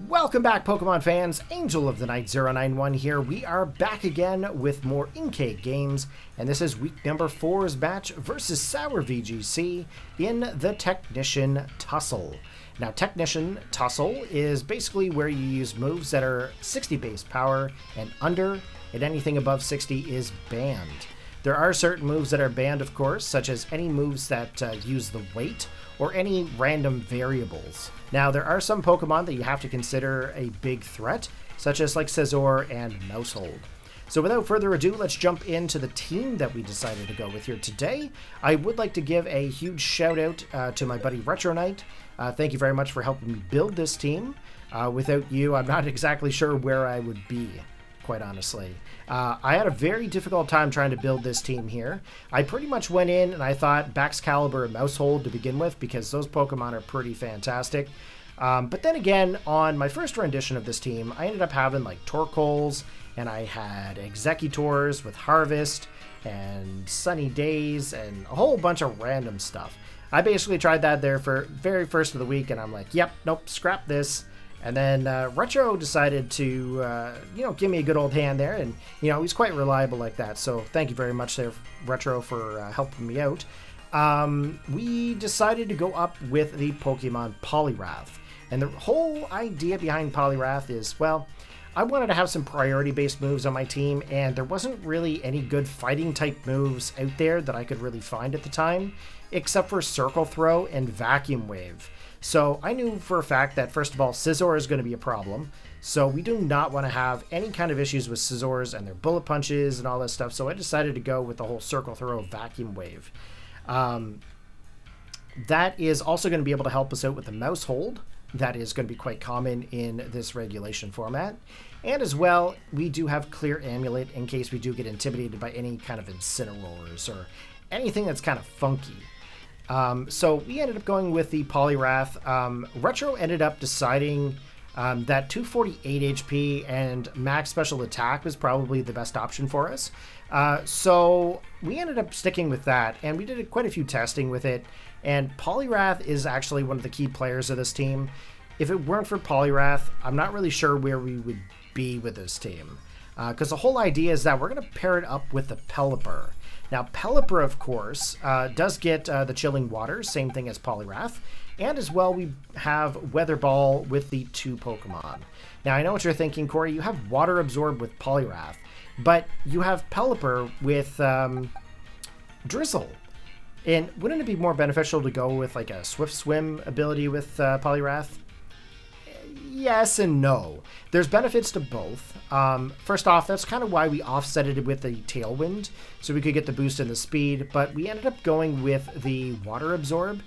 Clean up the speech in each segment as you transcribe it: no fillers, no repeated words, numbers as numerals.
Welcome back, Pokemon fans. Angel of the Night 091 here. We are back again with more Inkay games, and this is week number 4's match versus SourVGC in the Technician Tussle. Now, Technician Tussle is basically where you use moves that are 60 base power and under, and anything above 60 is banned. There are certain moves that are banned, of course, such as any moves that use the weight or any random variables. Now, there are some Pokemon that you have to consider a big threat, such as like Scizor and Mousehold. So without further ado, let's jump into the team that we decided to go with here today. I would like to give a huge shout out to my buddy Retro Knight. Thank you very much for helping me build this team. Without you, I'm not exactly sure where I would be, quite honestly. I had a very difficult time trying to build this team here. I pretty much went in and I thought Baxcalibur and Mousehold to begin with, because those Pokemon are pretty fantastic. But then again, on my first rendition of this team, I ended up having like Torkoals, and I had Executors with Harvest and Sunny Days and a whole bunch of random stuff. I basically tried that there for very first of the week, and I'm like, yep, nope, scrap this. And then Retro decided to, give me a good old hand there. And, he's quite reliable like that. So thank you very much there, Retro, for helping me out. We decided to go up with the Pokemon Poliwrath. And the whole idea behind Poliwrath is, well, I wanted to have some priority-based moves on my team, and there wasn't really any good fighting-type moves out there that I could really find at the time, except for Circle Throw and Vacuum Wave. So I knew for a fact that, first of all, Scizor is going to be a problem. So we do not want to have any kind of issues with Scizors and their bullet punches and all that stuff. So I decided to go with the whole Circle Throw Vacuum Wave. That is also going to be able to help us out with the Mousehold. That is going to be quite common in this regulation format. And as well, we do have Clear Amulet in case we do get intimidated by any kind of Incineroars or anything that's kind of funky. So we ended up going with the Poliwrath. Retro ended up deciding that 248 HP and max special attack was probably the best option for us. So we ended up sticking with that, and we did quite a few testing with it. And Poliwrath is actually one of the key players of this team. If it weren't for Poliwrath, I'm not really sure where we would be with this team. Because the whole idea is that we're going to pair it up with the Pelipper. Now, Pelipper, of course, does get the Chilling Waters, same thing as Poliwrath. And as well, we have Weather Ball with the 2 Pokemon. Now, I know what you're thinking, Corey. You have Water Absorb with Poliwrath, but you have Pelipper with Drizzle. And wouldn't it be more beneficial to go with like a Swift Swim ability with Poliwrath? Yes and no. There's benefits to both. First off, that's kind of why we offset it with the Tailwind, so we could get the boost in the speed, but we ended up going with the Water Absorb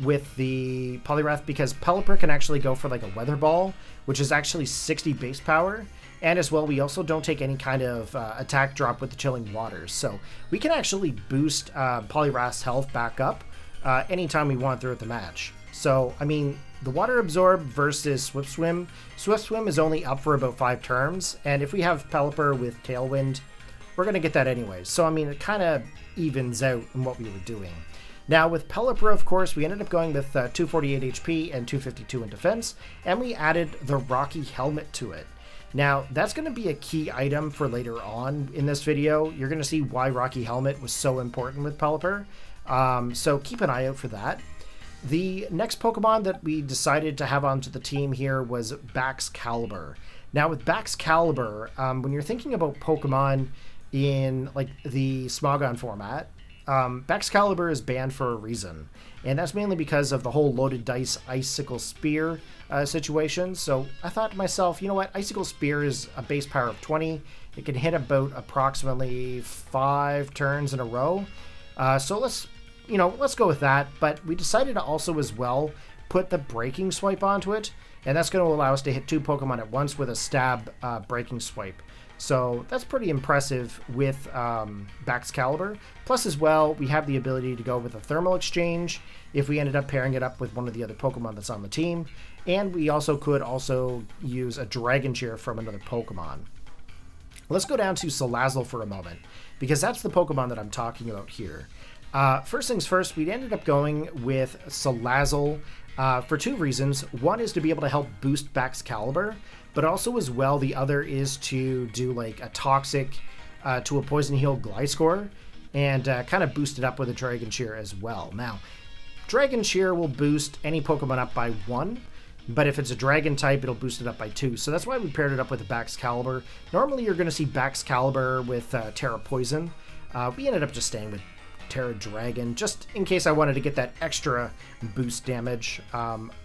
with the Poliwrath because Pelipper can actually go for like a Weather Ball, which is actually 60 base power. And as well, we also don't take any kind of attack drop with the Chilling Waters. So we can actually boost Poliwrath's health back up anytime we want throughout the match. So, I mean, the Water Absorb versus Swift Swim. Swift Swim is only up for about 5 turns. And if we have Pelipper with Tailwind, we're going to get that anyway. So, I mean, it kind of evens out in what we were doing. Now, with Pelipper, of course, we ended up going with 248 HP and 252 in defense. And we added the Rocky Helmet to it. Now, that's going to be a key item for later on in this video. You're going to see why Rocky Helmet was so important with Pelipper. So keep an eye out for that. The next Pokemon that we decided to have onto the team here was Baxcalibur. Now, with Baxcalibur, when you're thinking about Pokemon in like the Smogon format, Baxcalibur is banned for a reason. And that's mainly because of the whole Loaded Dice Icicle Spear situation. So I thought to myself, you know what? Icicle Spear is a base power of 20. It can hit about approximately 5 turns in a row. So let's go with that. But we decided to also as well put the Breaking Swipe onto it. And that's going to allow us to hit 2 Pokemon at once with a stab Breaking Swipe. So that's pretty impressive with Baxcalibur. Plus as well, we have the ability to go with a Thermal Exchange if we ended up pairing it up with one of the other Pokemon that's on the team. And we also could use a Dragon Cheer from another Pokemon. Let's go down to Salazzle for a moment, because that's the Pokemon that I'm talking about here. First things first, we ended up going with Salazzle for two reasons. One is to be able to help boost Back's Caliber, but also as well, the other is to do like a Toxic to a Poison Heal Gliscor and kind of boost it up with a Dragon Cheer as well. Now, Dragon Cheer will boost any Pokemon up by 1, but if it's a Dragon type, it'll boost it up by 2. So that's why we paired it up with the Back's Caliber. Normally, you're going to see Back's Caliber with Terra Poison. We ended up just staying with Terra Dragon, just in case I wanted to get that extra boost damage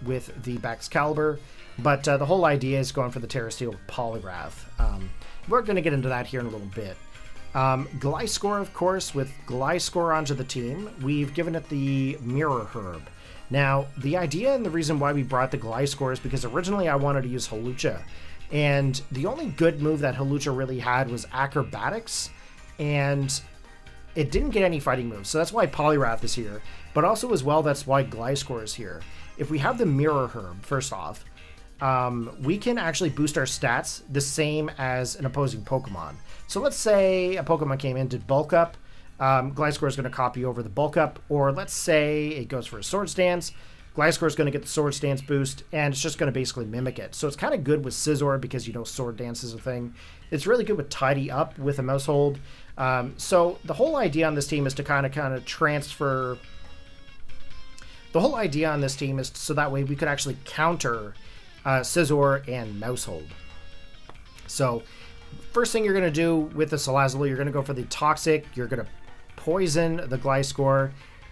with the Back's Caliber. But the whole idea is going for the Terra Steel Poliwrath. We're going to get into that here in a little bit. Gliscor, of course, with Gliscor onto the team, we've given it the Mirror Herb. Now, the idea and the reason why we brought the Gliscor is because originally I wanted to use Hawlucha, and the only good move that Hawlucha really had was Acrobatics, and it didn't get any fighting moves, so that's why Poliwrath is here, but also as well, that's why Gliscor is here. If we have the Mirror Herb, first off, we can actually boost our stats the same as an opposing Pokemon. So let's say a Pokemon came in, did Bulk Up, Gliscor is going to copy over the Bulk Up, or let's say it goes for a Swords Dance, Gliscor is going to get the Swords Dance boost, and it's just going to basically mimic it. So it's kind of good with Scizor because you know Sword Dance is a thing. It's really good with Tidy Up with a Mouse Hold. So the whole idea on this team is to kind of transfer. The whole idea on this team is so that way we could actually counter Scizor and Mouse Hold. So first thing you're going to do with the Salazzle, you're going to go for the Toxic. You're going to poison the Gliscor.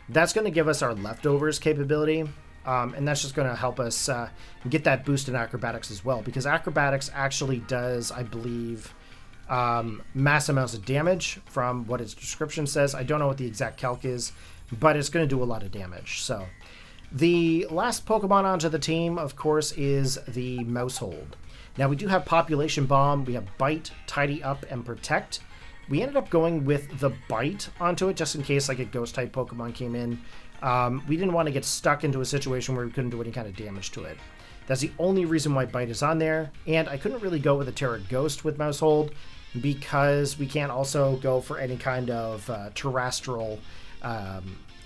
That's going to give us our Leftovers capability. And that's just going to help us get that boost in Acrobatics as well. Because Acrobatics actually does, I believe, mass amounts of damage from what its description says. I don't know what the exact calc is, but it's going to do a lot of damage. So the last Pokemon onto the team, of course, is the Mouse Hold. Now, we do have Population Bomb, we have Bite, Tidy Up, and Protect. We ended up going with the Bite onto it, just in case like a Ghost-type Pokemon came in. We didn't want to get stuck into a situation where we couldn't do any kind of damage to it. That's the only reason why Bite is on there, and I couldn't really go with a Terra Ghost with Mouse Hold, because we can't also go for any kind of terrestrial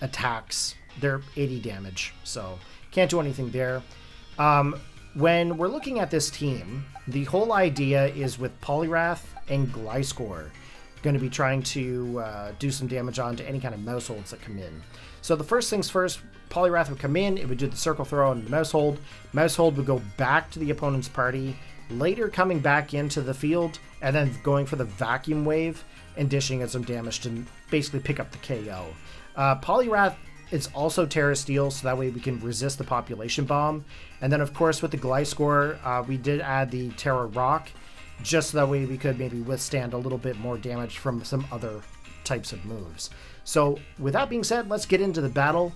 attacks. They're 80 damage, so can't do anything there. When we're looking at this team, the whole idea is with Poliwrath and Gliscor going to be trying to do some damage onto any kind of Mouse Holds that come in. So the first things first, Poliwrath would come in, it would do the Circle Throw on the Mouse Hold. Mouse Hold would go back to the opponent's party, later coming back into the field, and then going for the Vacuum Wave and dishing out some damage to basically pick up the KO. Poliwrath, it's also Terra Steel, so that way we can resist the Population Bomb. And then, of course, with the Gliscor, we did add the Terra Rock, just so that way we could maybe withstand a little bit more damage from some other types of moves. So, with that being said, let's get into the battle.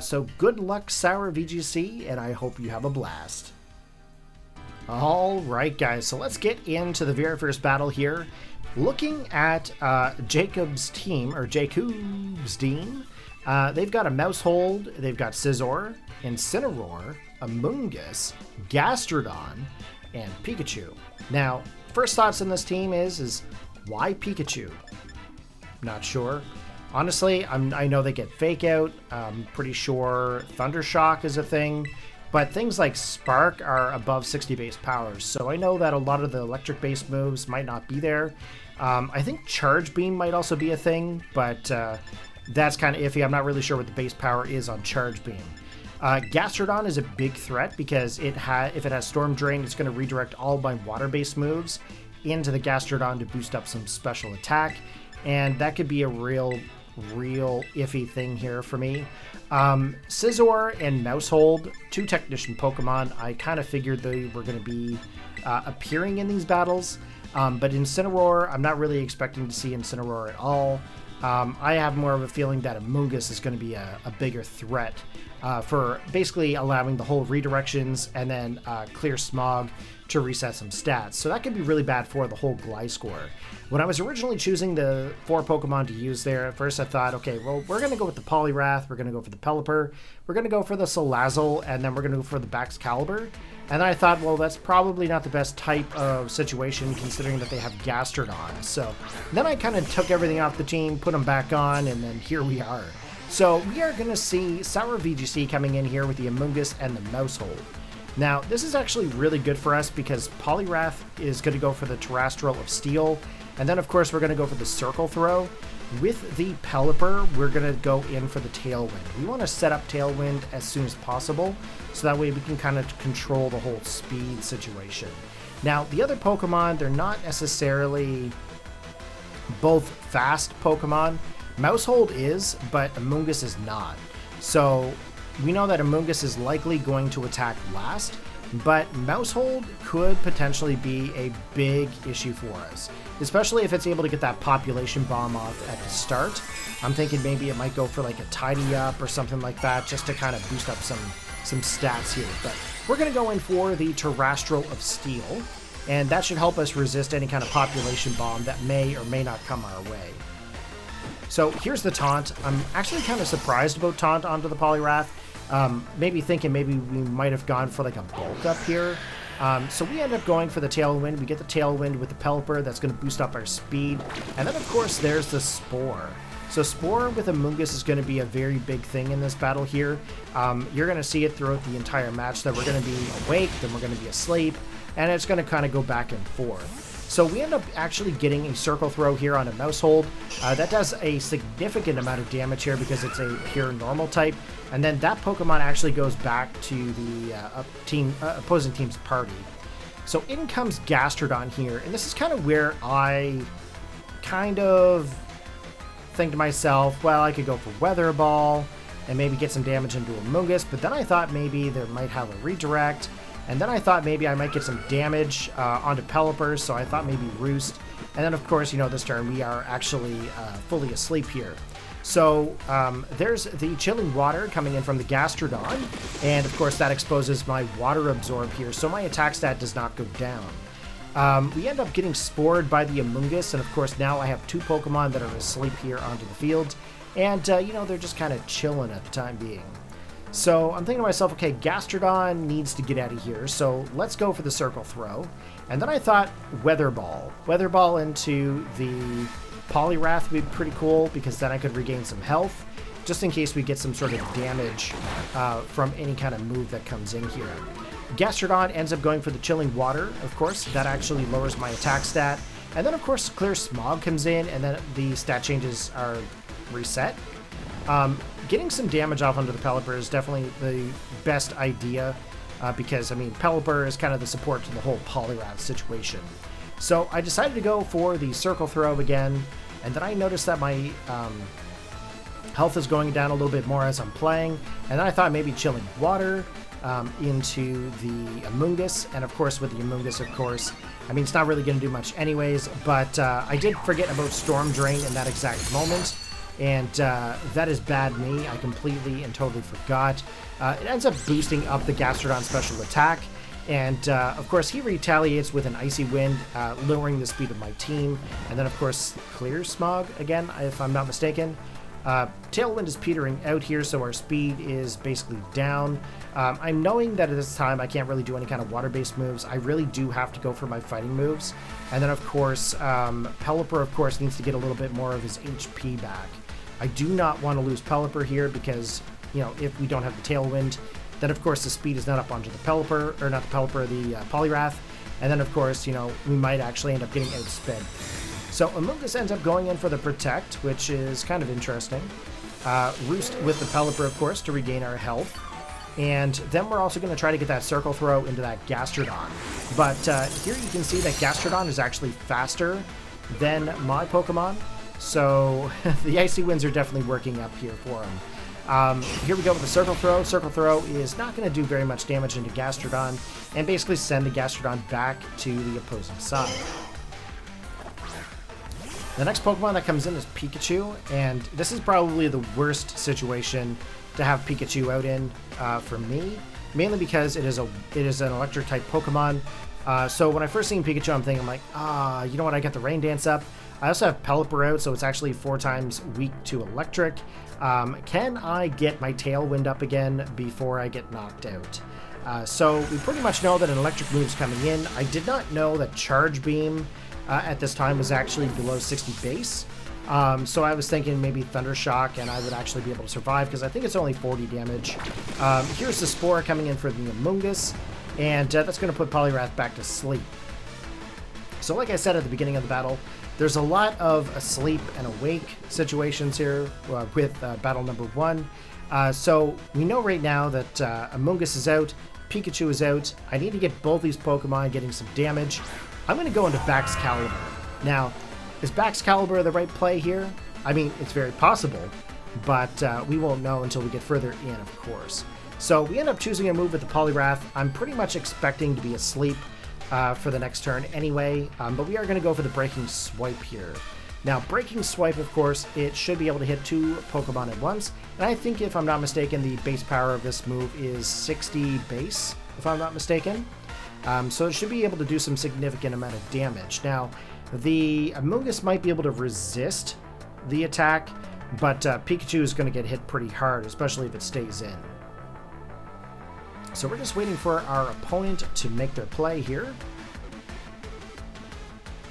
So, good luck, SourVGC, and I hope you have a blast. Alright, guys, so let's get into the very first battle here. Looking at Jacob's team, they've got a Mouse Hold, they've got Scizor, Incineroar, Amoonguss, Gastrodon, and Pikachu. Now, first thoughts on this team is why Pikachu? Not sure. Honestly, I know they get Fake Out. I'm pretty sure Thundershock is a thing. But things like Spark are above 60 base powers, so I know that a lot of the electric-based moves might not be there. I think Charge Beam might also be a thing, but that's kind of iffy. I'm not really sure what the base power is on Charge Beam. Gastrodon is a big threat because if it has Storm Drain, it's going to redirect all my water-based moves into the Gastrodon to boost up some special attack, and that could be a real iffy thing here for me. Scizor and Mouse Hold, two Technician Pokemon. I kind of figured they were going to be appearing in these battles, but Incineroar, I'm not really expecting to see Incineroar at all. I have more of a feeling that Amoonguss is going to be a bigger threat for basically allowing the whole redirections and then Clear Smog to reset some stats. So that could be really bad for the whole Gliscor. When I was originally choosing the 4 Pokemon to use there, at first I thought, okay, well, we're going to go with the Poliwrath, we're going to go for the Pelipper, we're going to go for the Salazzle, and then we're going to go for the Back's Caliber. And then I thought, well, that's probably not the best type of situation considering that they have Gastrodon. So then I kind of took everything off the team, put them back on, and then here we are. So we are going to see SourVGC coming in here with the Amoonguss and the Mousehold. Now, this is actually really good for us because Poliwrath is going to go for the Terrestrial of Steel, and then of course we're going to go for the Circle Throw. With the Pelipper, we're going to go in for the Tailwind. We want to set up Tailwind as soon as possible, so that way we can kind of control the whole speed situation. Now, the other Pokemon, they're not necessarily both fast Pokemon. Mousehold is, but Amoonguss is not. So we know that Amoonguss is likely going to attack last, but Mousehold could potentially be a big issue for us, especially if it's able to get that population bomb off at the start. I'm thinking maybe it might go for like a tidy up or something like that, just to kind of boost up some stats here. But we're going to go in for the Terrestrial of Steel, and that should help us resist any kind of population bomb that may or may not come our way. So here's the Taunt. I'm actually kind of surprised about Taunt onto the Poliwrath. Maybe thinking maybe we might have gone for like a bulk up here. So we end up going for the Tailwind. We get the Tailwind with the Pelipper. That's going to boost up our speed. And then, of course, there's the Spore. So Spore with Amoonguss is going to be a very big thing in this battle here. You're going to see it throughout the entire match that we're going to be awake, then we're going to be asleep, and it's going to kind of go back and forth. So we end up actually getting a Circle Throw here on a Mousehold. That does a significant amount of damage here because it's a pure normal type. And then that Pokemon actually goes back to the opposing team's party. So in comes Gastrodon here. And this is kind of where I kind of think to myself, well, I could go for Weather Ball and maybe get some damage into Amoonguss. But then I thought maybe there might have a redirect. And then I thought maybe I might get some damage onto Pelipper, so I thought maybe Roost. And then, of course, you know, this turn we are actually fully asleep here. So there's the Chilling Water coming in from the Gastrodon, and of course that exposes my Water Absorb here, so my attack stat does not go down. We end up getting spored by the Amoonguss, and of course now I have two Pokemon that are asleep here onto the field, and you know, they're just kind of chilling at the time being. So I'm thinking to myself, okay, Gastrodon needs to get out of here, so let's go for the Circle Throw. And then I thought Weather Ball. Weather Ball into the Poliwrath would be pretty cool, because then I could regain some health, just in case we get some sort of damage from any kind of move that comes in here. Gastrodon ends up going for the Chilling Water, of course. That actually lowers my attack stat. And then, of course, Clear Smog comes in, and then the stat changes are reset. Getting some damage off onto the Pelipper is definitely the best idea, because, I mean, Pelipper is kind of the support to the whole Poliwrath situation. So I decided to go for the Circle Throw again, and then I noticed that my health is going down a little bit more as I'm playing, and then I thought maybe Chilling Water into the Amoonguss, and of course with the Amoonguss, of course, I mean, it's not really going to do much anyways, but I did forget about Storm Drain in that exact moment. And that is bad me. I completely and totally forgot. It ends up boosting up the Gastrodon special attack. And, of course, he retaliates with an Icy Wind, lowering the speed of my team. And then, of course, Clear Smog again, if I'm not mistaken. Tailwind is petering out here, so our speed is basically down. I'm knowing that at this time I can't really do any kind of water-based moves. I really do have to go for my fighting moves. And then, of course, Pelipper, of course, needs to get a little bit more of his HP back. I do not want to lose Pelipper here because, you know, if we don't have the Tailwind, then of course the speed is not up onto the Pelipper, or not the Pelipper, the Poliwrath, and then of course, you know, we might actually end up getting outsped. So Amoonguss ends up going in for the Protect, which is kind of interesting. Roost with the Pelipper, of course, to regain our health. And then we're also going to try to get that Circle Throw into that Gastrodon. But here you can see that Gastrodon is actually faster than my Pokemon. So the Icy Winds are definitely working up here for him. Here we go with the Circle Throw. Circle Throw is not going to do very much damage into Gastrodon and basically send the Gastrodon back to the opposing side. The next Pokemon that comes in is Pikachu, and this is probably the worst situation to have Pikachu out in for me, mainly because it is an electric type Pokemon. So when I first seen Pikachu, I'm thinking like, you know what, I got the Rain Dance up. I also have Pelipper out, so it's actually 4 times weak to electric. Can I get my Tailwind up again before I get knocked out? So we pretty much know that an electric move is coming in. I did not know that Charge Beam at this time was actually below 60 base. So I was thinking maybe Thunder Shock, and I would actually be able to survive because I think it's only 40 damage. Here's the Spore coming in for the Amoonguss, and that's going to put Poliwrath back to sleep. So like I said at the beginning of the battle, there's a lot of asleep and awake situations here with battle number 1. So we know right now that Amoonguss is out, Pikachu is out. I need to get both these Pokemon getting some damage. I'm going to go into Baxcalibur. Now, is Baxcalibur the right play here? I mean, it's very possible, but we won't know until we get further in, of course. So we end up choosing a move with the Poliwrath. I'm pretty much expecting to be asleep for the next turn anyway, but we are going to go for the Breaking Swipe here. Now, Breaking Swipe, of course, it should be able to hit 2 Pokemon at once, and I think, if I'm not mistaken, the base power of this move is 60 base, if I'm not mistaken. So it should be able to do some significant amount of damage. Now, the Amoonguss might be able to resist the attack, but Pikachu is going to get hit pretty hard, especially if it stays in. So we're just waiting for our opponent to make their play here.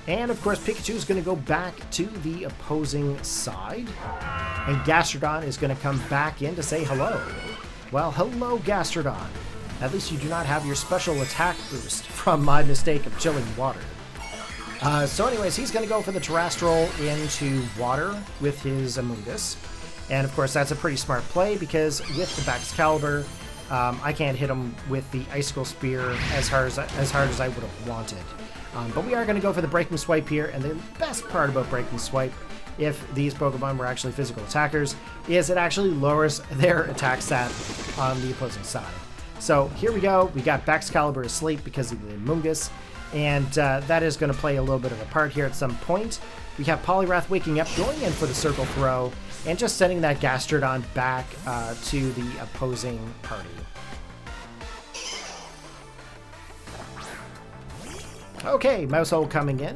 And of course, Pikachu is going to go back to the opposing side. And Gastrodon is going to come back in to say hello. Well, hello, Gastrodon. At least you do not have your special attack boost from my mistake of chilling water. So anyways, he's going to go for the Terrestrial into water with his Amoonguss. And of course, that's a pretty smart play because with the Baxcalibur, I can't hit him with the Icicle Spear as hard as I would have wanted. But we are going to go for the Breaking Swipe here, and the best part about Breaking Swipe, if these Pokemon were actually physical attackers, is it actually lowers their attack stat on the opposing side. So here we go. We got Baxcalibur asleep because of the Amoonguss, and that is going to play a little bit of a part here at some point. We have Poliwrath waking up, going in for the Circle Throw, and just sending that Gastrodon back to the opposing party. Okay, Mousehold coming in,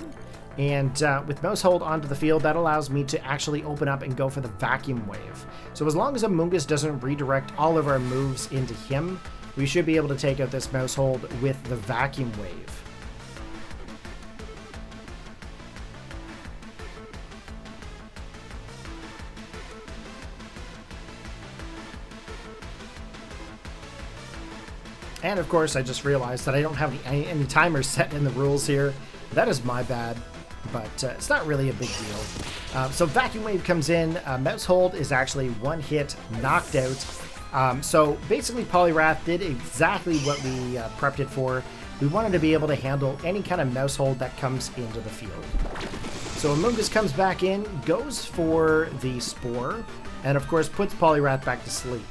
and with Mousehold onto the field, that allows me to actually open up and go for the Vacuum Wave. So as long as Amoonguss doesn't redirect all of our moves into him, we should be able to take out this Mousehold with the Vacuum Wave. And of course, I just realized that I don't have any timers set in the rules here. That is my bad, but it's not really a big deal. So Vacuum Wave comes in. Mousehold is actually one hit knocked out. So basically, Poliwrath did exactly what we prepped it for. We wanted to be able to handle any kind of Mousehold that comes into the field. So Amoonguss comes back in, goes for the Spore, and of course puts Poliwrath back to sleep.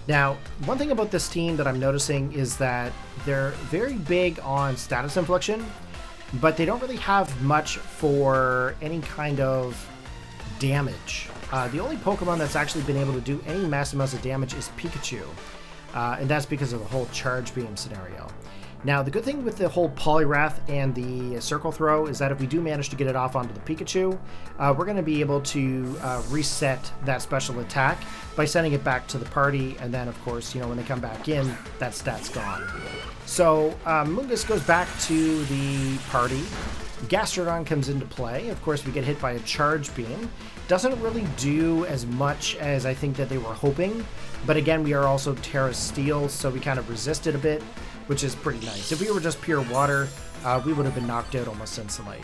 Now, one thing about this team that I'm noticing is that they're very big on status infliction, but they don't really have much for any kind of damage. The only Pokemon that's actually been able to do any massive amounts of damage is Pikachu, and that's because of the whole Charge Beam scenario. Now, the good thing with the whole Poliwrath and the Circle Throw is that if we do manage to get it off onto the Pikachu, we're going to be able to reset that special attack by sending it back to the party, and then, of course, when they come back in, that stat's gone. So, Amoonguss goes back to the party. Gastrodon comes into play. Of course, we get hit by a Charge Beam. Doesn't really do as much as I think that they were hoping, but again, we are also Terra Steel, so we kind of resisted a bit, which is pretty nice. If we were just pure water, we would have been knocked out almost instantly.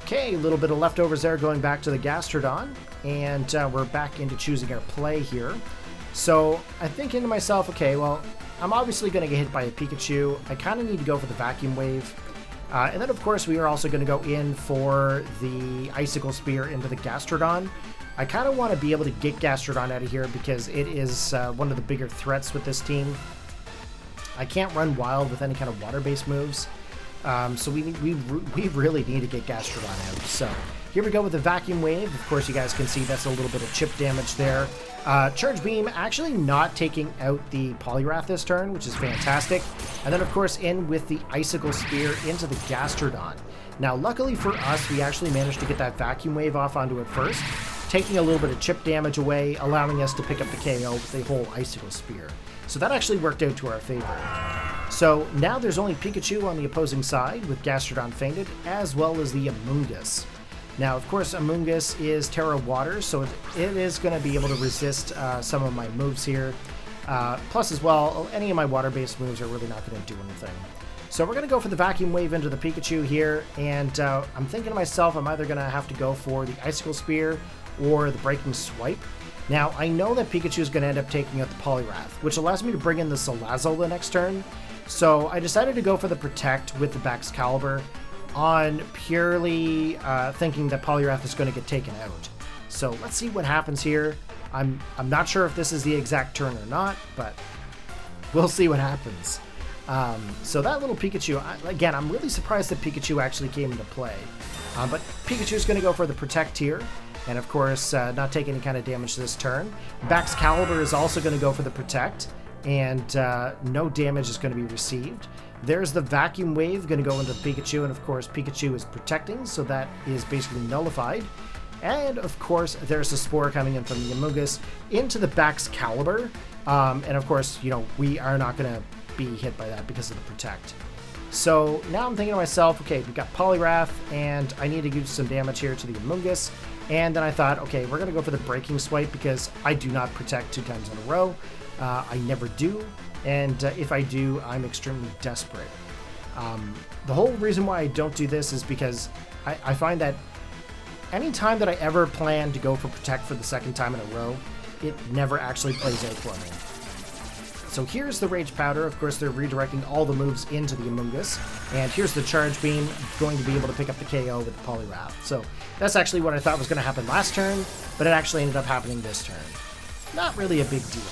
Okay, a little bit of leftovers there going back to the Gastrodon, and we're back into choosing our play here. So I'm thinking to myself, okay, well, I'm obviously going to get hit by a Pikachu. I kind of need to go for the Vacuum Wave. And then, of course, we are also going to go in for the Icicle Spear into the Gastrodon. I kind of want to be able to get Gastrodon out of here because it is one of the bigger threats with this team. I can't run wild with any kind of water-based moves, so we really need to get Gastrodon out. So here we go with the Vacuum Wave. Of course, you guys can see that's a little bit of chip damage there. Charge Beam actually not taking out the Poliwrath this turn, which is fantastic. And then, of course, in with the Icicle Spear into the Gastrodon. Now, luckily for us, we actually managed to get that Vacuum Wave off onto it first, taking a little bit of chip damage away, allowing us to pick up the KO with the whole Icicle Spear. So that actually worked out to our favor. So now there's only Pikachu on the opposing side with Gastrodon fainted, as well as the Amoonguss. Now, of course, Amoonguss is Terra Water, so it is going to be able to resist some of my moves here. Plus, as well, any of my water-based moves are really not going to do anything. So we're going to go for the Vacuum Wave into the Pikachu here, and I'm thinking to myself, I'm either going to have to go for the Icicle Spear or the Breaking Swipe. Now, I know that Pikachu is going to end up taking out the Poliwrath, which allows me to bring in the Salazzle the next turn. So I decided to go for the Protect with the Baxcalibur on purely thinking that Poliwrath is going to get taken out. So let's see what happens here. I'm not sure if this is the exact turn or not, but we'll see what happens. So that little Pikachu, again, I'm really surprised that Pikachu actually came into play. But Pikachu's going to go for the Protect here. And of course, not take any kind of damage this turn. Baxcalibur is also going to go for the Protect, and no damage is going to be received. There's the Vacuum Wave going to go into Pikachu, and of course, Pikachu is protecting, so that is basically nullified. And of course, there's a Spore coming in from the Amoonguss into the Baxcalibur. And of course, you know, we are not going to be hit by that because of the Protect. So now I'm thinking to myself, okay, we've got Poliwrath, and I need to do some damage here to the Amoonguss. And then I thought, okay, we're going to go for the Breaking Swipe because I do not protect 2 times in a row. I never do. And if I do, I'm extremely desperate. The whole reason why I don't do this is because I find that anytime that I ever plan to go for Protect for the 2nd time in a row, it never actually plays out for me. So here's the Rage Powder. Of course, they're redirecting all the moves into the Amoonguss. And here's the Charge Beam, going to be able to pick up the KO with the Poliwrath. So that's actually what I thought was going to happen last turn, but it actually ended up happening this turn. Not really a big deal.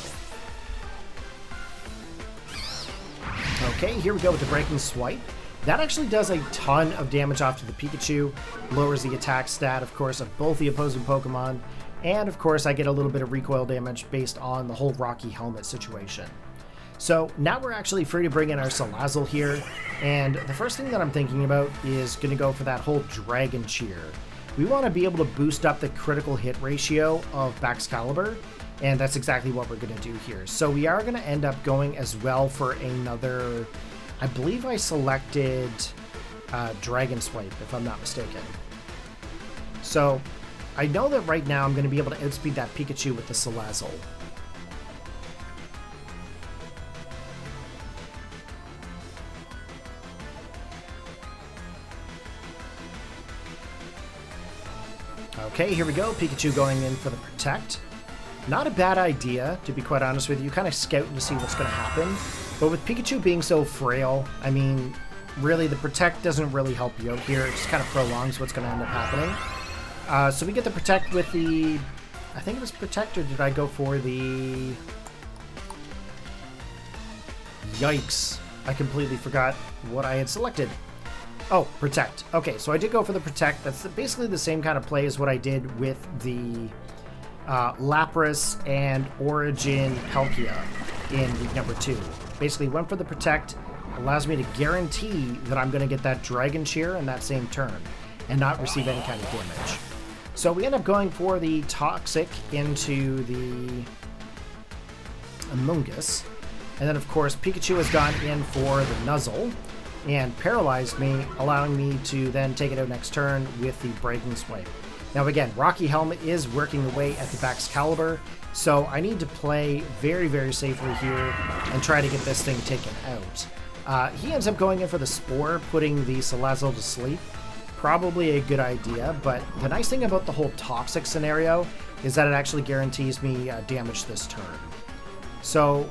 Okay, here we go with the Breaking Swipe. That actually does a ton of damage off to the Pikachu, lowers the attack stat, of course, of both the opposing Pokemon, and of course I get a little bit of recoil damage based on the whole Rocky Helmet situation. So now we're actually free to bring in our Salazzle here, and the first thing that I'm thinking about is going to go for that whole Dragon Cheer. We want to be able to boost up the critical hit ratio of Baxcalibur, and that's exactly what we're going to do here. So we are going to end up going as well for another, I believe I selected Dragon Swipe, if I'm not mistaken. So I know that right now I'm going to be able to outspeed that Pikachu with the Salazzle. Okay, here we go. Pikachu going in for the Protect. Not a bad idea, to be quite honest with you. Kind of scouting to see what's going to happen. But with Pikachu being so frail, I mean, really, the Protect doesn't really help you out here. It just kind of prolongs what's going to end up happening. So we get the Protect with the... I think it was Protect, or did I go for the... Yikes. I completely forgot what I had selected. Oh, Protect. Okay, so I did go for the Protect. That's basically the same kind of play as what I did with the Lapras and Origin Palkia in week number 2. Basically went for the Protect, allows me to guarantee that I'm going to get that Dragon Cheer in that same turn and not receive any kind of damage. So we end up going for the Toxic into the Amoonguss. And then, of course, Pikachu has gone in for the Nuzzle and paralyzed me, allowing me to then take it out next turn with the Breaking Swipe. Now again, Rocky Helmet is working away at the Baxcalibur, so I need to play very, very safely here and try to get this thing taken out. He ends up going in for the Spore, putting the Salazzle to sleep. Probably a good idea, but the nice thing about the whole Toxic scenario is that it actually guarantees me damage this turn. So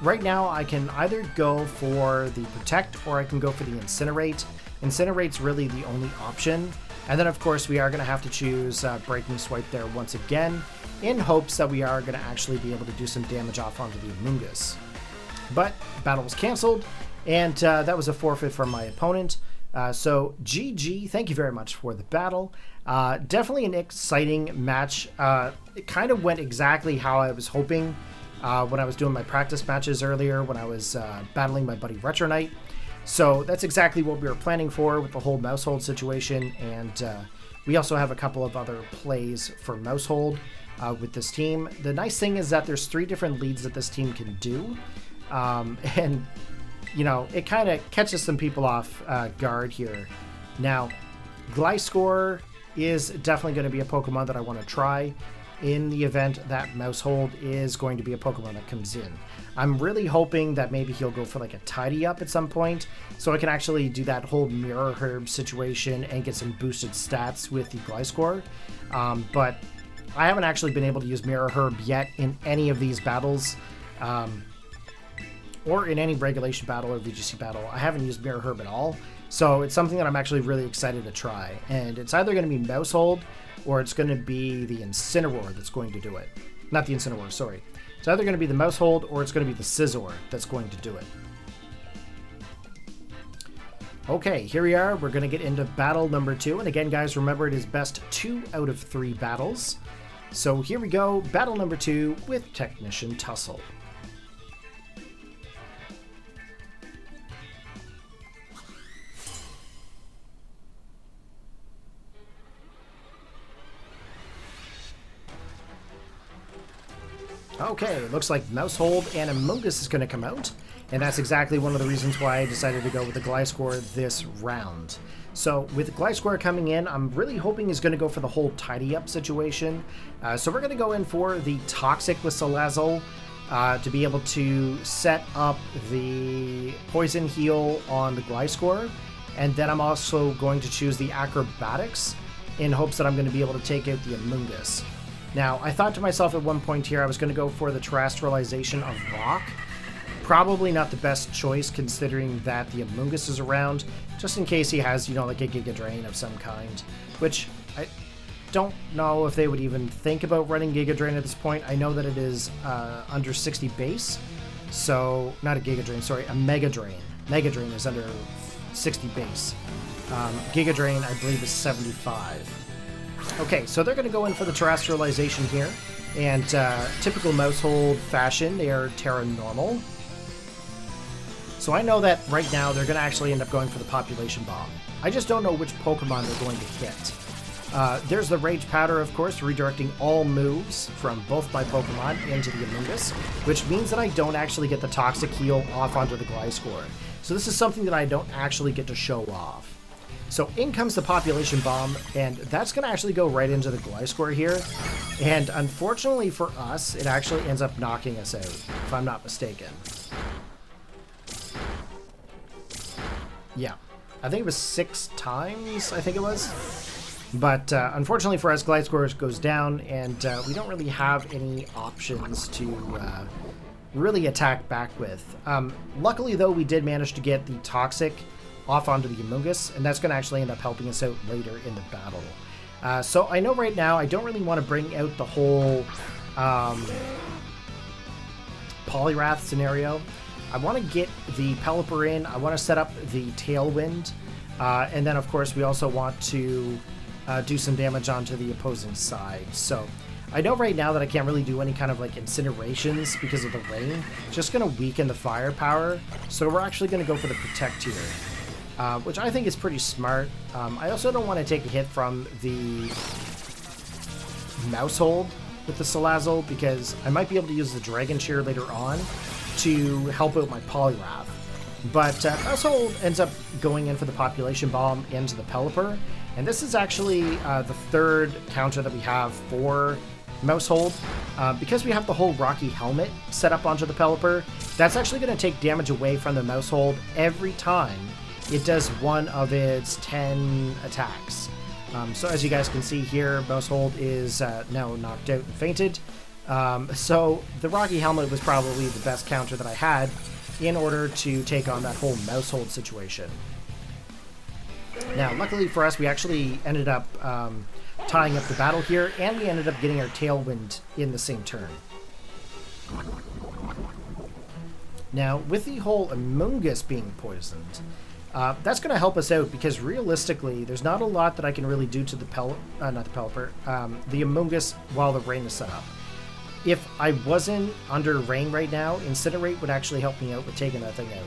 right now, I can either go for the Protect or I can go for the Incinerate. Incinerate's really the only option. And then, of course, we are going to have to choose Breaking Swipe there once again, in hopes that we are going to actually be able to do some damage off onto the Amoonguss. But battle was canceled, and that was a forfeit from my opponent. So GG, thank you very much for the battle. Definitely an exciting match. It kind of went exactly how I was hoping. When I was doing my practice matches earlier, when I was battling my buddy Retro Knight. So that's exactly what we were planning for with the whole Mousehold situation, and we also have a couple of other plays for Mousehold with this team. The nice thing is that there's 3 different leads that this team can do, and, you know, it kind of catches some people off guard here. Now, Gliscor is definitely going to be a Pokemon that I want to try in the event that Mousehold is going to be a Pokemon that comes in. I'm really hoping that maybe he'll go for like a Tidy Up at some point, so I can actually do that whole Mirror Herb situation and get some boosted stats with the Gliscor. But I haven't actually been able to use Mirror Herb yet in any of these battles, or in any regulation battle or VGC battle. I haven't used Mirror Herb at all, so it's something that I'm actually really excited to try. And it's either going to be Mousehold or it's going to be the Incineroar that's going to do it. Not the Incineroar, sorry. It's either going to be the Mousehold or it's going to be the Scizor that's going to do it. Okay, here we are. We're going to get into battle number 2. And again, guys, remember it is best 2 out of 3 battles. So here we go, battle number 2 with Technician Tussle. Okay, looks like Mousehold and Amoonguss is going to come out, and that's exactly one of the reasons why I decided to go with the Gliscor this round. So with Gliscor coming in, I'm really hoping he's going to go for the whole Tidy Up situation. So we're going to go in for the Toxic with Salazzle to be able to set up the Poison Heal on the Gliscor, and then I'm also going to choose the Acrobatics in hopes that I'm going to be able to take out the Amoonguss. Now, I thought to myself at one point here I was going to go for the Terrestrialization of Rock. Probably not the best choice considering that the Amoonguss is around, just in case he has, you know, like a Giga Drain of some kind, which I don't know if they would even think about running Giga Drain at this point. I know that it is under 60 base, so, not a Giga Drain, sorry, a Mega Drain. Mega Drain is under 60 base. Giga Drain, I believe, is 75. Okay, so they're going to go in for the Terrestrialization here, and typical Mousehold fashion, they are Terra Normal. So I know that right now they're going to actually end up going for the Population Bomb. I just don't know which Pokemon they're going to hit. There's the Rage Powder, of course, redirecting all moves from both my Pokemon into the Amoonguss, which means that I don't actually get the Toxic Heal off onto the Gliscor. So this is something that I don't actually get to show off. So in comes the Population Bomb, and that's going to actually go right into the Gliscor here. And unfortunately for us, it actually ends up knocking us out, if I'm not mistaken. Yeah, I think it was 6 times, I think it was. But unfortunately for us, Gliscor goes down, and we don't really have any options to really attack back with. Luckily, though, we did manage to get the Toxic off onto the Amoonguss, and that's going to actually end up helping us out later in the battle. So I know right now I don't really want to bring out the whole Poliwrath scenario. I want to get the Pelipper in, I want to set up the Tailwind, and then of course we also want to do some damage onto the opposing side. So I know right now that I can't really do any kind of like incinerations because of the rain. It's just going to weaken the firepower, so we're actually going to go for the Protect here. Which I think is pretty smart. I also don't want to take a hit from the Mousehold with the Salazzle because I might be able to use the Dragon Cheer later on to help out my Poliwrath. But Mousehold ends up going in for the Population Bomb into the Pelipper, and this is actually the 3rd counter that we have for Mousehold. Because we have the whole Rocky Helmet set up onto the Pelipper, that's actually going to take damage away from the Mousehold every time it does one of its 10 attacks. So as you guys can see here, Mousehold is now knocked out and fainted. So the Rocky Helmet was probably the best counter that I had in order to take on that whole Mousehold situation. Now, luckily for us, we actually ended up tying up the battle here, and we ended up getting our Tailwind in the same turn. Now, with the whole Amoonguss being poisoned, that's going to help us out because realistically, there's not a lot that I can really do to the the Amoonguss while the rain is set up. If I wasn't under rain right now, Incinerate would actually help me out with taking that thing out.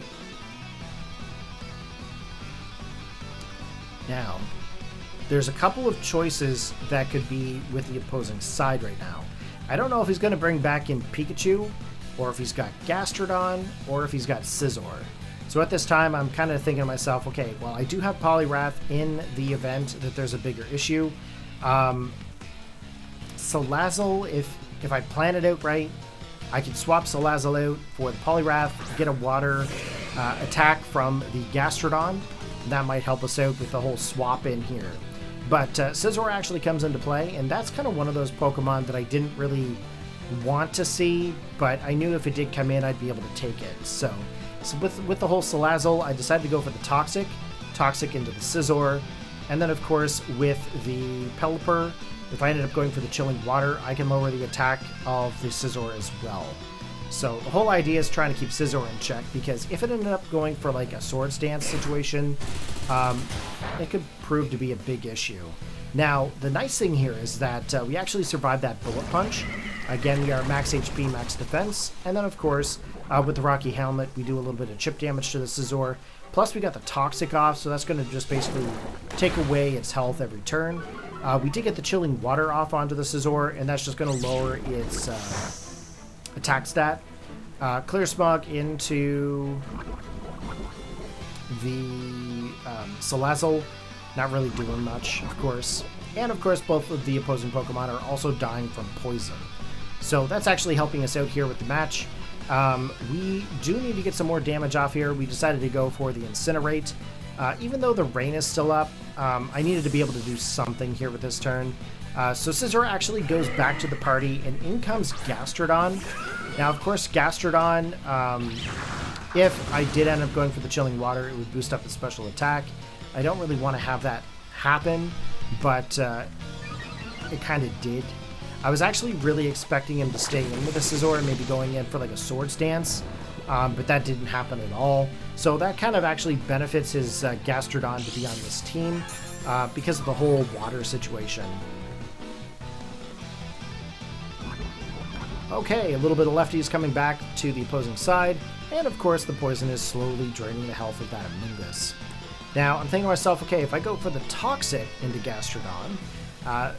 Now, there's a couple of choices that could be with the opposing side right now. I don't know if he's going to bring back in Pikachu, or if he's got Gastrodon, or if he's got Scizor. So at this time, I'm kind of thinking to myself, okay, well, I do have Poliwrath in the event that there's a bigger issue. Salazzle, if I plan it out right, I can swap Salazzle out for the Poliwrath, get a water attack from the Gastrodon. That might help us out with the whole swap in here. But Scizor actually comes into play, and that's kind of one of those Pokemon that I didn't really want to see, but I knew if it did come in, I'd be able to take it. So with the whole Salazzle, I decided to go for the Toxic into the Scizor, and then of course with the Pelipper, if I ended up going for the Chilling Water, I can lower the attack of the Scizor as well. So the whole idea is trying to keep Scizor in check, because if it ended up going for like a Swords Dance situation, it could prove to be a big issue. Now, the nice thing here is that we actually survived that Bullet Punch. Again, we are max HP, max defense, and then of course, with the Rocky Helmet, we do a little bit of chip damage to the Scizor. Plus, we got the Toxic off, so that's going to just basically take away its health every turn. We did get the Chilling Water off onto the Scizor, and that's just going to lower its attack stat. Clear Smog into the Salazzle, not really doing much, of course. And of course, both of the opposing Pokemon are also dying from poison. So that's actually helping us out here with the match. We do need to get some more damage off here. We decided to go for the Incinerate. Even though the rain is still up, I needed to be able to do something here with this turn. So Scizor actually goes back to the party, and in comes Gastrodon. Now, of course, Gastrodon, if I did end up going for the Chilling Water, it would boost up the special attack. I don't really want to have that happen, but it kind of did. I was actually really expecting him to stay in with the Scizor and maybe going in for like a Swords Dance, but that didn't happen at all. So that kind of actually benefits his Gastrodon to be on this team because of the whole water situation. Okay, a little bit of lefties coming back to the opposing side, and of course the poison is slowly draining the health of that Amoonguss. Now, I'm thinking to myself, okay, if I go for the Toxic into Gastrodon,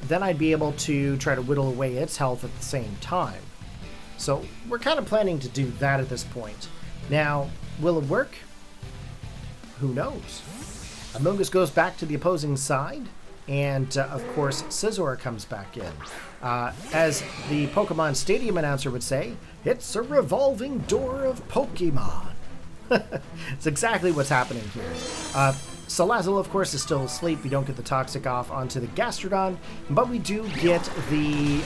then I'd be able to try to whittle away its health at the same time. So we're kind of planning to do that at this point. Now, will it work? Who knows? Amoonguss goes back to the opposing side, and of course Scizor comes back in. As the Pokemon Stadium announcer would say, it's a revolving door of Pokemon. It's exactly what's happening here. Salazzle, of course, is still asleep. We don't get the Toxic off onto the Gastrodon, but we do get the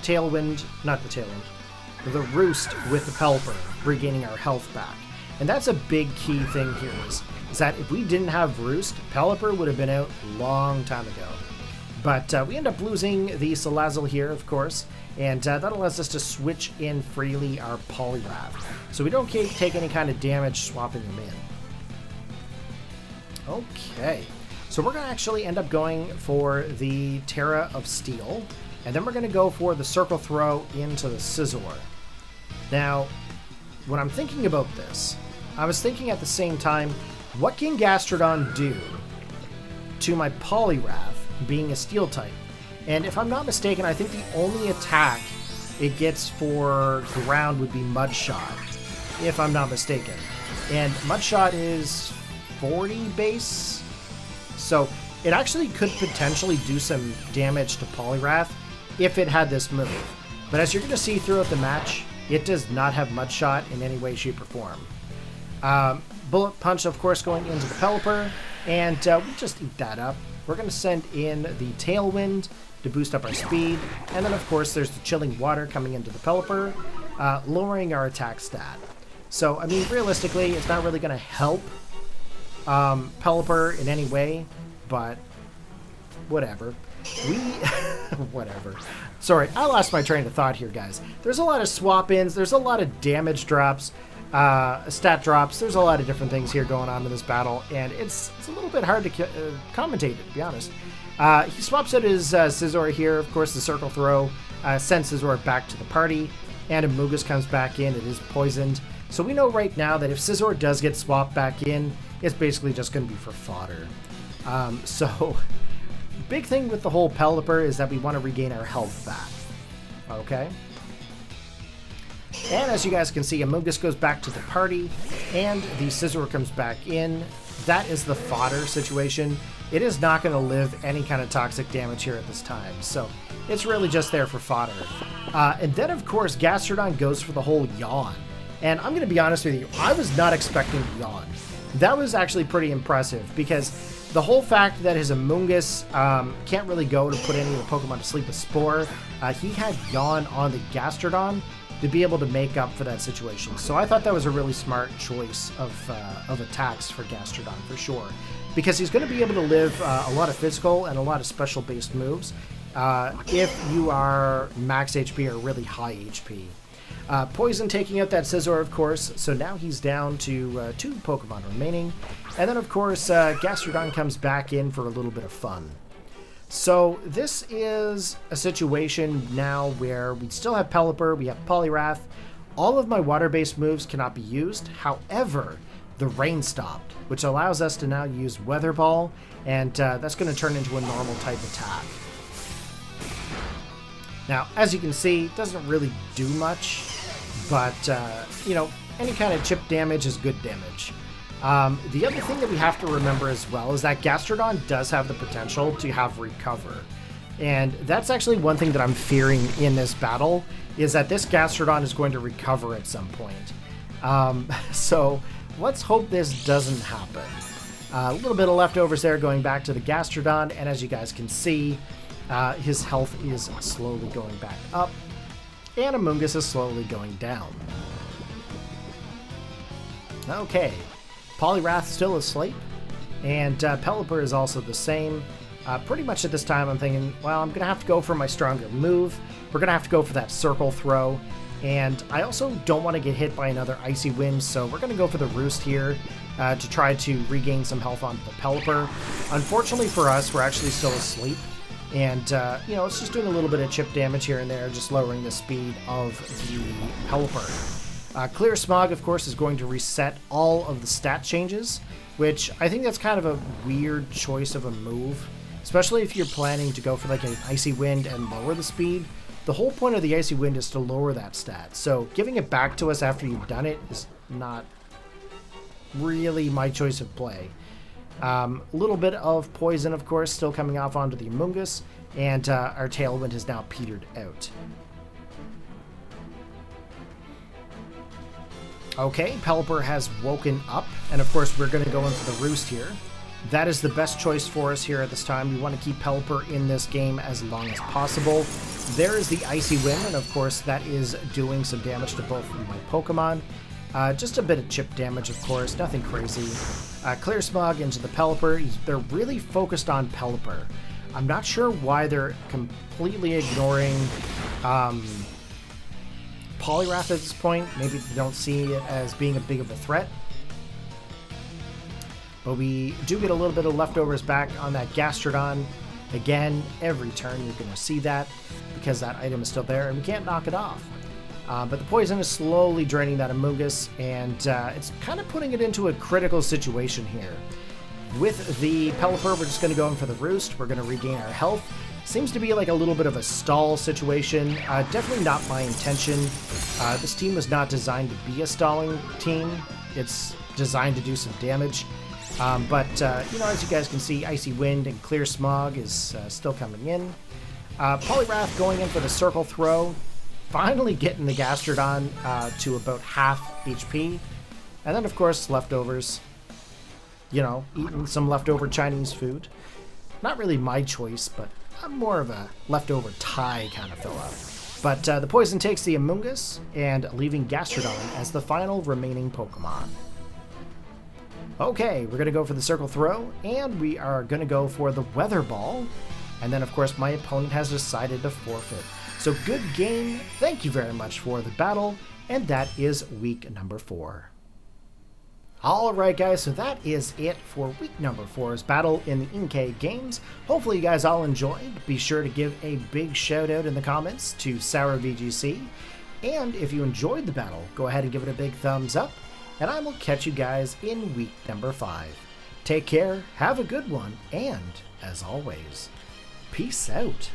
Tailwind, not the Tailwind, the Roost with the Pelipper, regaining our health back. And that's a big key thing here, is that if we didn't have Roost, Pelipper would have been out a long time ago. But we end up losing the Salazzle here, of course, and that allows us to switch in freely our Poliwrath. So we don't take any kind of damage swapping them in. Okay, so we're going to actually end up going for the Terra of Steel, and then we're going to go for the Circle Throw into the Scizor. Now, when I'm thinking about this, I was thinking at the same time, what can Gastrodon do to my Poliwrath being a Steel type? And if I'm not mistaken, I think the only attack it gets for ground would be Mud Shot, if I'm not mistaken. And Mud Shot is 40 base, so it actually could potentially do some damage to Poliwrath if it had this move. But as you're going to see throughout the match, it does not have Mud Shot in any way, shape, or form. Bullet Punch, of course, going into the Pelipper, and we just eat that up. We're going to send in the Tailwind to boost up our speed, and then of course there's the Chilling Water coming into the Pelipper, lowering our attack stat. So, I mean, realistically, it's not really going to help Pelipper in any way, but whatever. Whatever. Sorry, I lost my train of thought here, guys. There's a lot of swap-ins, there's a lot of damage drops, stat drops, there's a lot of different things here going on in this battle, and it's a little bit hard to commentate it, to be honest. He swaps out his Scizor here, of course the Circle Throw sends Scizor back to the party, and Amoonguss comes back in, it is poisoned. So we know right now that if Scizor does get swapped back in, it's basically just going to be for fodder. So, big thing with the whole Pelipper is that we want to regain our health back. Okay? And as you guys can see, Amoonguss goes back to the party, and the Scizor comes back in. that is the fodder situation. It is not going to live any kind of toxic damage here at this time, so it's really just there for fodder. And then, of course, Gastrodon goes for the whole yawn. And I'm going to be honest with you, I was not expecting the yawn. That was actually pretty impressive, because the whole fact that his Amoonguss can't really go to put any of the Pokemon to sleep with Spore, he had yawn on the Gastrodon to be able to make up for that situation. So I thought that was a really smart choice of attacks for Gastrodon, for sure. Because he's going to be able to live a lot of physical and a lot of special-based moves if you are max HP or really high HP. Poison taking out that Scizor, of course, so now he's down to 2 Pokemon remaining. And then, of course, Gastrodon comes back in for a little bit of fun. So this is a situation now where we still have Pelipper, we have Poliwrath. All of my water-based moves cannot be used. However, the rain stopped, which allows us to now use Weather Ball, and that's going to turn into a normal type attack. Now, as you can see, it doesn't really do much, but, you know, any kind of chip damage is good damage. The other thing that we have to remember as well is that Gastrodon does have the potential to have Recover. And that's actually one thing that I'm fearing in this battle, is that this Gastrodon is going to recover at some point. So let's hope this doesn't happen. A little bit of leftovers there going back to the Gastrodon, and as you guys can see, his health is slowly going back up, and Amoonguss is slowly going down. Okay, Poliwrath still asleep, and Pelipper is also the same. Pretty much at this time I'm thinking, well, I'm going to have to go for my stronger move. We're going to have to go for that Circle Throw, and I also don't want to get hit by another Icy Wind, so we're going to go for the Roost here to try to regain some health on the Pelipper. Unfortunately for us, we're actually still asleep. And, you know, it's just doing a little bit of chip damage here and there, just lowering the speed of the Pelipper. Clear Smog, of course, is going to reset all of the stat changes, which I think that's kind of a weird choice of a move, especially if you're planning to go for like an Icy Wind and lower the speed. The whole point of the Icy Wind is to lower that stat, so giving it back to us after you've done it is not really my choice of play. A little bit of poison, of course, still coming off onto the Amoonguss, and our Tailwind has now petered out. Okay, Pelipper has woken up, and of course we're going to go in for the Roost here. That is the best choice for us here at this time. We want to keep Pelipper in this game as long as possible. There is the Icy Wind, and of course that is doing some damage to both of my Pokemon. Just a bit of chip damage, of course, nothing crazy. Clear Smog into the Pelipper. They're really focused on Pelipper. I'm not sure why they're completely ignoring Poliwrath at this point. Maybe they don't see it as being a big of a threat. But we do get a little bit of leftovers back on that Gastrodon. Again, every turn you're going to see that because that item is still there and we can't knock it off. But the poison is slowly draining that Amoonguss, and it's kind of putting it into a critical situation here. With the Pelipper, we're just going to go in for the Roost. We're going to regain our health. Seems to be like a little bit of a stall situation. Definitely not my intention. This team was not designed to be a stalling team. It's designed to do some damage. But you know, as you guys can see, Icy Wind and Clear Smog is still coming in. Poliwrath going in for the Circle Throw. Finally getting the Gastrodon to about half HP. And then, of course, leftovers. You know, eating some leftover Chinese food. Not really my choice, but I'm more of a leftover Thai kind of fella. But the poison takes the Amoonguss, and leaving Gastrodon as the final remaining Pokemon. Okay, we're going to go for the Circle Throw, and we are going to go for the Weather Ball. And then, of course, my opponent has decided to forfeit. So good game, thank you very much for the battle, and that is week number 4. Alright guys, so that is it for week number 4's battle in the Inkay games. Hopefully you guys all enjoyed. Be sure to give a big shout out in the comments to SourVGC. And if you enjoyed the battle, go ahead and give it a big thumbs up. And I will catch you guys in week number 5. Take care, have a good one, and as always, peace out.